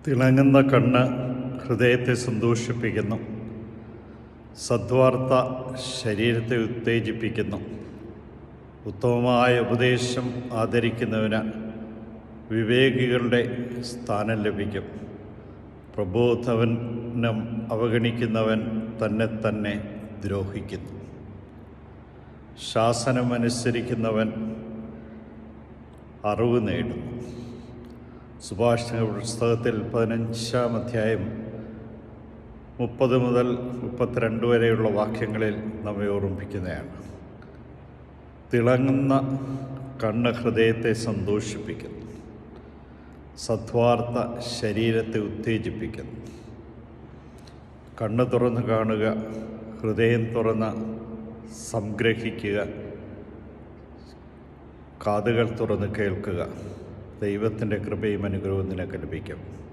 തിളങ്ങുന്ന കണ്ണ് ഹൃദയത്തെ സന്തോഷിപ്പിക്കുന്നു. സദ്വാർത്ത ശരീരത്തെ ഉത്തേജിപ്പിക്കുന്നു. ഉത്തമമായ ഉപദേശം ആദരിക്കുന്നവന് വിവേകികളുടെ സ്ഥാനം ലഭിക്കും. പ്രബോധനം അവഗണിക്കുന്നവൻ തന്നെ ദ്രോഹിക്കുന്നു. ശാസനമനുസരിക്കുന്നവൻ അറിവ് നേടുന്നു. സുഭാഷിതങ്ങളുടെ പുസ്തകത്തിൽ 15-ാം അധ്യായം 30 മുതൽ 32 വരെയുള്ള വാക്യങ്ങളിൽ നമ്മെ ഓർമ്മിപ്പിക്കുന്നതാണ്. തിളങ്ങുന്ന കണ്ണ് ഹൃദയത്തെ സന്തോഷിപ്പിക്കുന്നു. സദ്വാർത്ത ശരീരത്തെ ഉത്തേജിപ്പിക്കുന്നു. കണ്ണ് തുറന്ന് കാണുക, ഹൃദയം തുറന്ന് സംഗ്രഹിക്കുക, കാതുകൾ തുറന്ന് കേൾക്കുക. ദൈവത്തിൻ്റെ കൃപയും അനുഗ്രഹവും നിനക്ക് ലഭിക്കും.